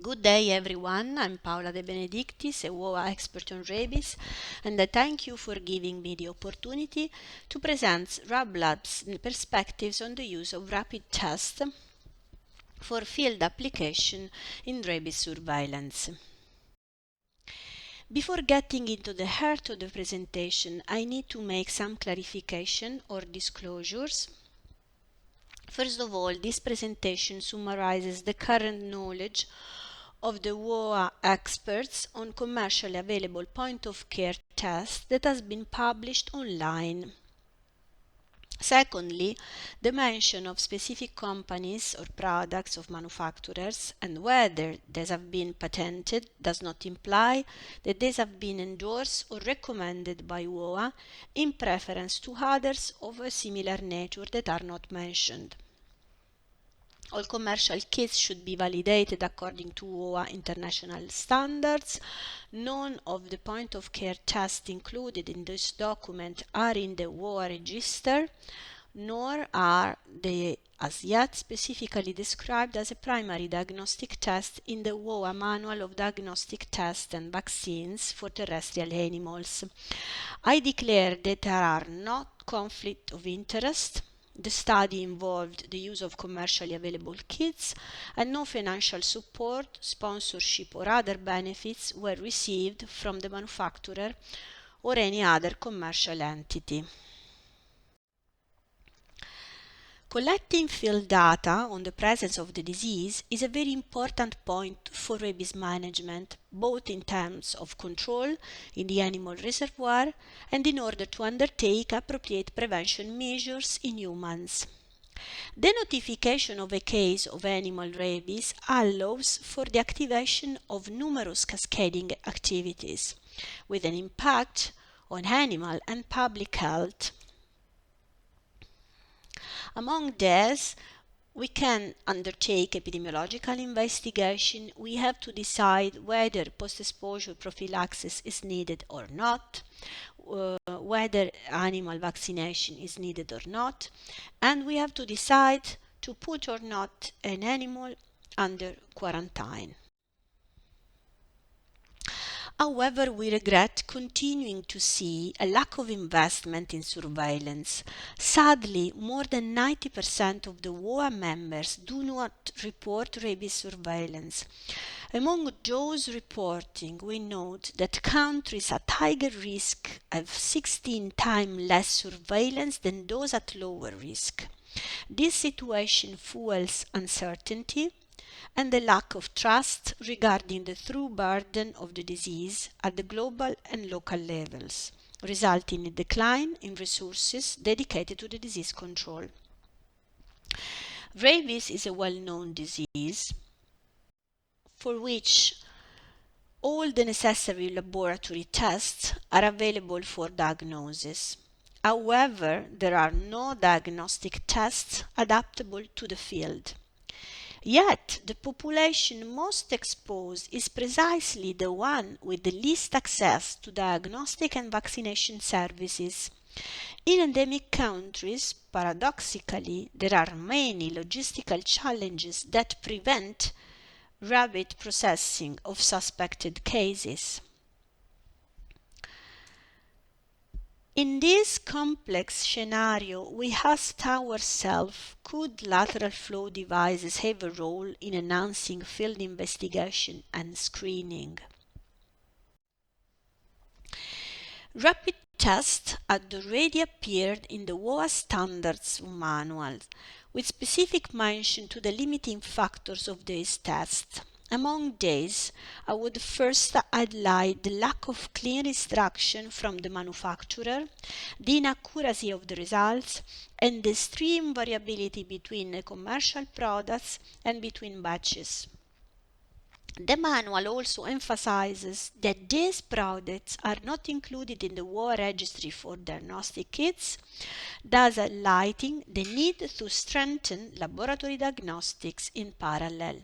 Good day everyone, I'm Paola De Benedictis, a WOAH expert on rabies, and I thank you for giving me the opportunity to present RABLAB's perspectives on the use of rapid tests for field application in rabies surveillance. Before getting into the heart of the presentation, I need to make some clarification or disclosures. First of all, this presentation summarizes the current knowledge of the WOAH experts on commercially available point-of-care tests that has been published online. Secondly, the mention of specific companies or products of manufacturers and whether these have been patented does not imply that these have been endorsed or recommended by WOAH in preference to others of a similar nature that are not mentioned. All commercial kits should be validated according to WOAH international standards. None of the point-of-care tests included in this document are in the WOAH register, nor are they as yet specifically described as a primary diagnostic test in the WOAH Manual of Diagnostic Tests and Vaccines for Terrestrial Animals. I declare that there are not conflict of interest. The study involved the use of commercially available kits, and no financial support, sponsorship, or other benefits were received from the manufacturer or any other commercial entity. Collecting field data on the presence of the disease is a very important point for rabies management, both in terms of control in the animal reservoir and in order to undertake appropriate prevention measures in humans. The notification of a case of animal rabies allows for the activation of numerous cascading activities with an impact on animal and public health. Among these, we can undertake epidemiological investigation. We have to decide whether post-exposure prophylaxis is needed or not, whether animal vaccination is needed or not, and we have to decide to put or not an animal under quarantine. However, we regret continuing to see a lack of investment in surveillance. Sadly, more than 90% of the WOAH members do not report rabies surveillance. Among those reporting, we note that countries at higher risk have 16 times less surveillance than those at lower risk. This situation fuels uncertainty and the lack of trust regarding the true burden of the disease at the global and local levels, resulting in a decline in resources dedicated to the disease control. Rabies is a well-known disease for which all the necessary laboratory tests are available for diagnosis. However, there are no diagnostic tests adaptable to the field. Yet, the population most exposed is precisely the one with the least access to diagnostic and vaccination services. In endemic countries, paradoxically, there are many logistical challenges that prevent rapid processing of suspected cases. In this complex scenario, we asked ourselves, could lateral flow devices have a role in enhancing field investigation and screening? Rapid tests had already appeared in the WOAH standards manual, with specific mention to the limiting factors of these tests. Among these, I would first highlight the lack of clear instruction from the manufacturer, the inaccuracy of the results, and the extreme variability between commercial products and between batches. The manual also emphasizes that these products are not included in the WOAH registry for diagnostic kits, thus highlighting the need to strengthen laboratory diagnostics in parallel.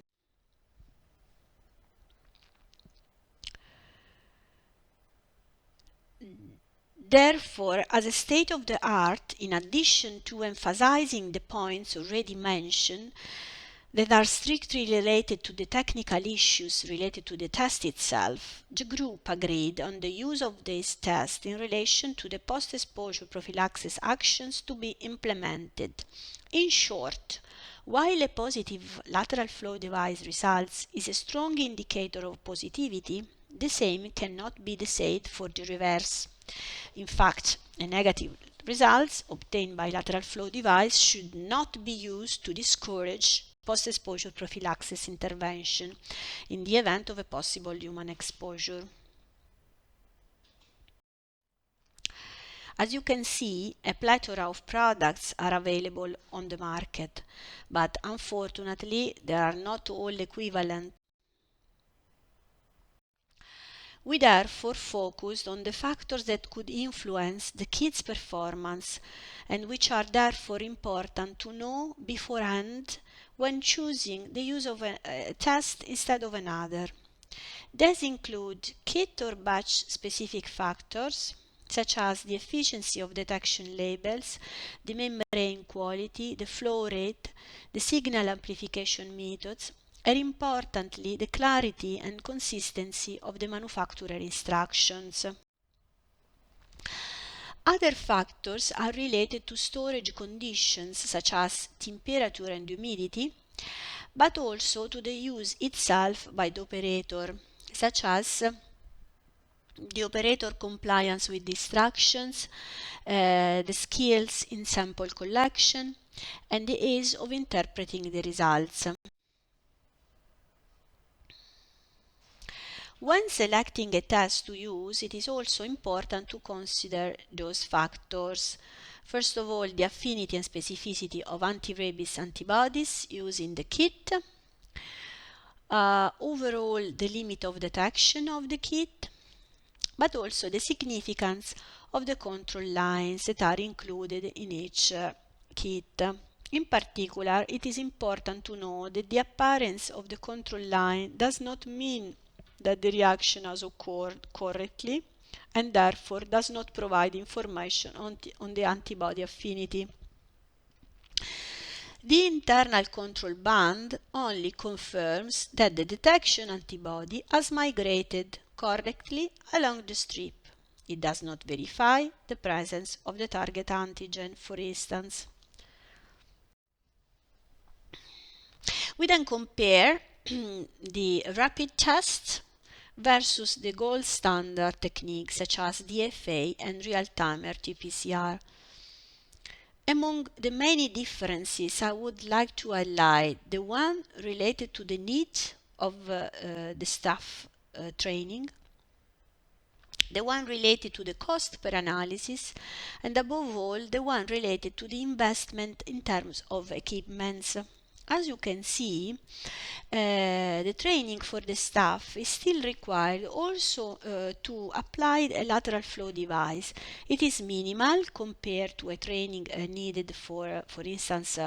Therefore, as a state of the art, in addition to emphasizing the points already mentioned, that are strictly related to the technical issues related to the test itself, the group agreed on the use of this test in relation to the post-exposure prophylaxis actions to be implemented. In short, while a positive lateral flow device results is a strong indicator of positivity, the same cannot be said for the reverse. In fact, a negative results obtained by lateral flow device should not be used to discourage post-exposure prophylaxis intervention in the event of a possible human exposure. As you can see, a plethora of products are available on the market, but unfortunately they are not all equivalent. We therefore focused on the factors that could influence the kit's performance and which are therefore important to know beforehand when choosing the use of a test instead of another. These include kit or batch specific factors, such as the efficiency of detection labels, the membrane quality, the flow rate, the signal amplification methods, and importantly, the clarity and consistency of the manufacturer instructions. Other factors are related to storage conditions, such as temperature and humidity, but also to the use itself by the operator, such as the operator compliance with the instructions, the skills in sample collection, and the ease of interpreting the results. When selecting a test to use, it is also important to consider those factors. First of all, the affinity and specificity of anti-rabies antibodies used in the kit, overall the limit of detection of the kit, but also the significance of the control lines that are included in each kit. In particular, it is important to know that the appearance of the control line does not mean that the reaction has occurred correctly and therefore does not provide information on the antibody affinity. The internal control band only confirms that the detection antibody has migrated correctly along the strip. It does not verify the presence of the target antigen, for instance. We then compare the rapid test versus the gold standard techniques such as DFA and real-time RT-PCR. Among the many differences, I would like to highlight the one related to the need of the staff training, the one related to the cost per analysis, and above all, the one related to the investment in terms of equipments. As you can see, the training for the staff is still required also to apply a lateral flow device. It is minimal compared to a training needed for instance,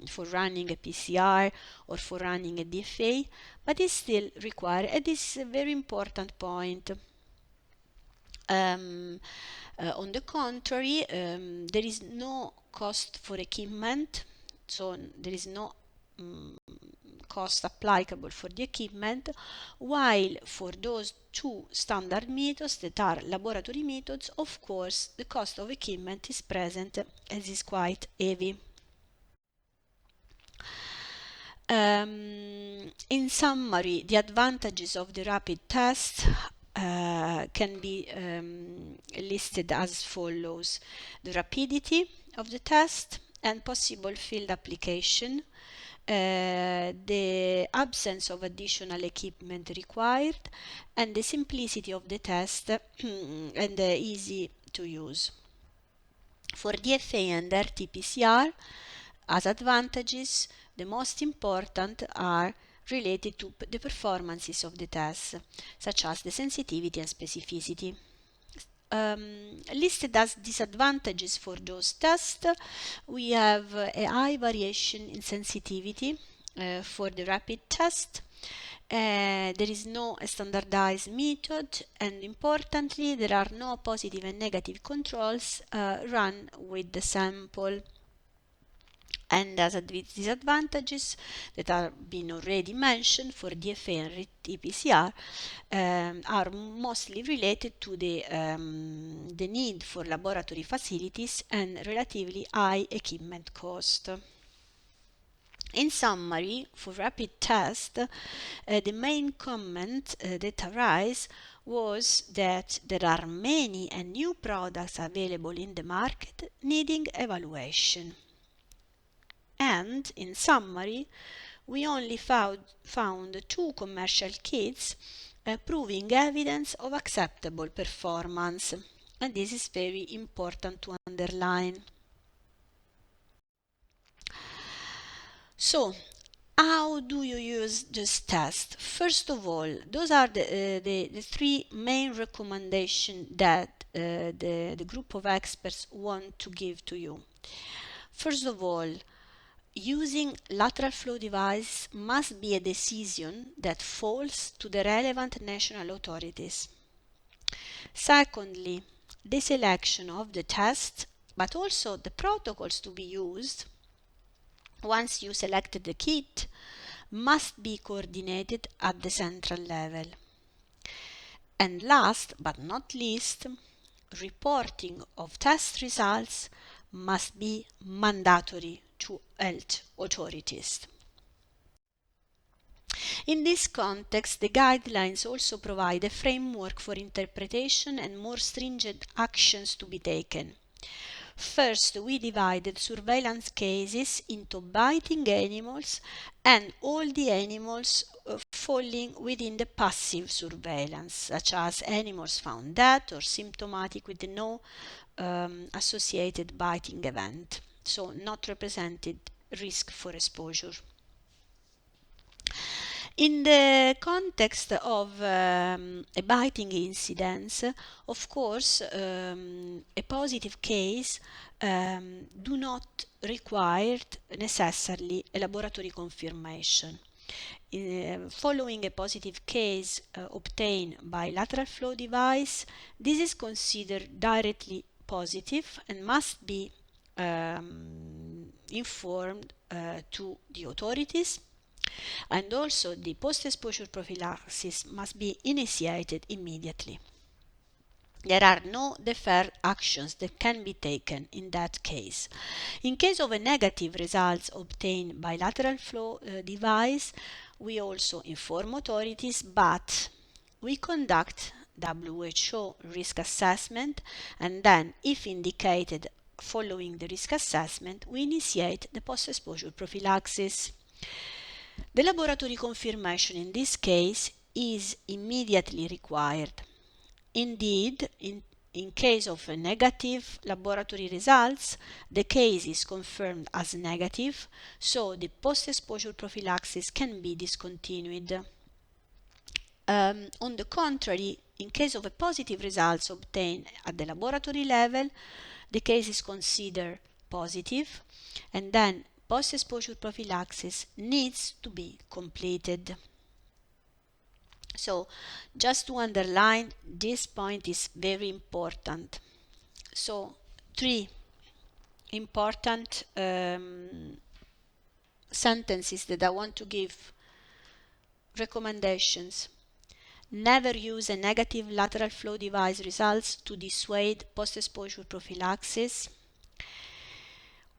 for running a PCR or for running a DFA, but is still required, and this is a very important point. On the contrary, there is no cost for equipment, so there is no cost applicable for the equipment, while for those two standard methods that are laboratory methods, of course, the cost of equipment is present as is quite heavy. In summary, the advantages of the rapid test can be listed as follows: the rapidity of the test and possible field application, the absence of additional equipment required, and the simplicity of the test and easy to use. For DFA and RT-PCR, as advantages, the most important are related to the performances of the test, such as the sensitivity and specificity. Listed as disadvantages for those tests, we have a high variation in sensitivity for the rapid test. There is no standardized method, and importantly, there are no positive and negative controls run with the sample. And as disadvantages that are been already mentioned for DFA and RT-PCR are mostly related to the need for laboratory facilities and relatively high equipment cost. In summary, for rapid test, the main comment that arose was that there are many and new products available in the market needing evaluation. And, in summary, we only found 2 commercial kits proving evidence of acceptable performance. And this is very important to underline. So, how do you use this test? First of all, those are the 3 main recommendations that the group of experts want to give to you. First of all, using lateral flow device must be a decision that falls to the relevant national authorities. Secondly, the selection of the test, but also the protocols to be used, once you selected the kit, must be coordinated at the central level. And last but not least, reporting of test results must be mandatory to health authorities. In this context, the guidelines also provide a framework for interpretation and more stringent actions to be taken. First, we divided surveillance cases into biting animals and all the animals falling within the passive surveillance, such as animals found dead or symptomatic with no associated biting event, so not represented risk for exposure. In the context of a biting incidence, of course, a positive case do not require necessarily a laboratory confirmation. Following a positive case obtained by lateral flow device, this is considered directly positive and must be informed to the authorities. And also the post-exposure prophylaxis must be initiated immediately. There are no deferred actions that can be taken in that case. In case of a negative results obtained by lateral flow device, we also inform authorities, but we conduct WHO risk assessment, and then, if indicated following the risk assessment, we initiate the post-exposure prophylaxis. The laboratory confirmation in this case is immediately required. Indeed, in case of a negative laboratory results, the case is confirmed as negative, so the post-exposure prophylaxis can be discontinued. On the contrary, in case of a positive results obtained at the laboratory level, the case is considered positive, and then post-exposure prophylaxis needs to be completed. So, just to underline, this point is very important. So, 3 important sentences that I want to give. Recommendations. Never use a negative lateral flow device results to dissuade post-exposure prophylaxis.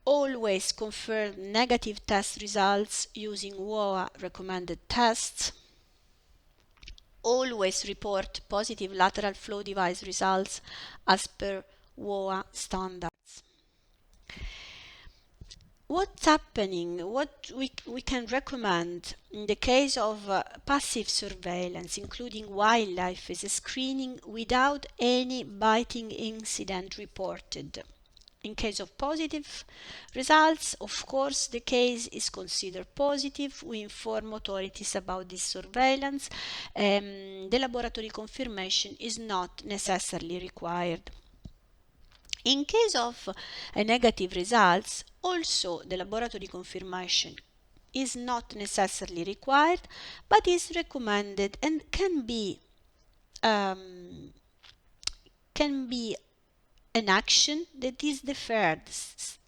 Always confirm negative test results using WOAH recommended tests. Always report positive lateral flow device results as per WOAH standards. What's happening, what we can recommend in the case of passive surveillance, including wildlife, is a screening without any biting incident reported. In case of positive results, of course, the case is considered positive. We inform authorities about this surveillance. The laboratory confirmation is not necessarily required. In case of a negative results, also the laboratory confirmation is not necessarily required, but is recommended and can be an action that is deferred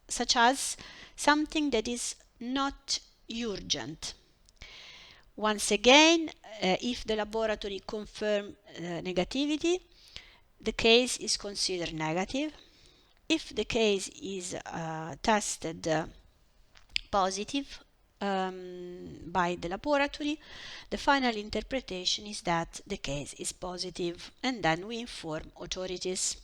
such as something that is not urgent. Once again, if the laboratory confirms negativity, the case is considered negative. If the case is tested positive by the laboratory, the final interpretation is that the case is positive, and then we inform authorities.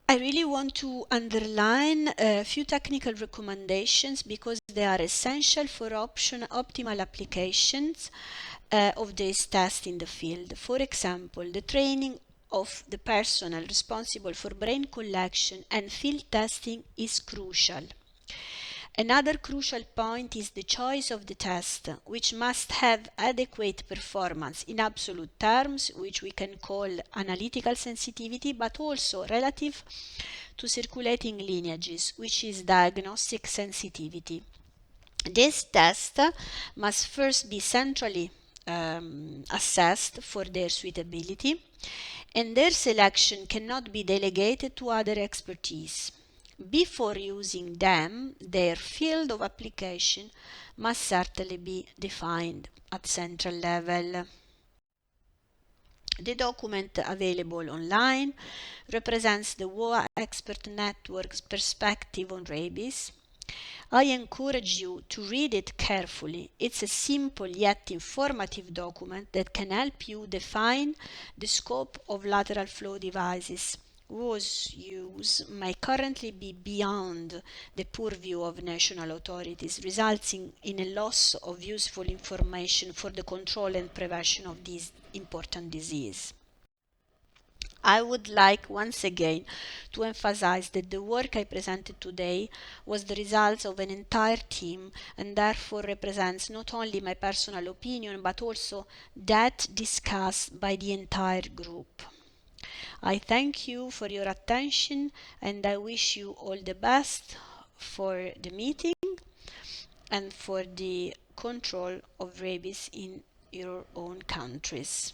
I really want to underline a few technical recommendations because they are essential for optimal applications of this test in the field. For example, the training of the personnel responsible for brain collection and field testing is crucial. Another crucial point is the choice of the test, which must have adequate performance in absolute terms, which we can call analytical sensitivity, but also relative to circulating lineages, which is diagnostic sensitivity. This test must first be centrally assessed for their suitability, and their selection cannot be delegated to other expertise. Before using them, their field of application must certainly be defined at central level. The document available online represents the WOAH Expert Network's perspective on rabies. I encourage you to read it carefully. It's a simple yet informative document that can help you define the scope of lateral flow devices whose use may currently be beyond the purview of national authorities, resulting in a loss of useful information for the control and prevention of this important disease. I would like once again to emphasize that the work I presented today was the result of an entire team and therefore represents not only my personal opinion but also that discussed by the entire group. I thank you for your attention and I wish you all the best for the meeting and for the control of rabies in your own countries.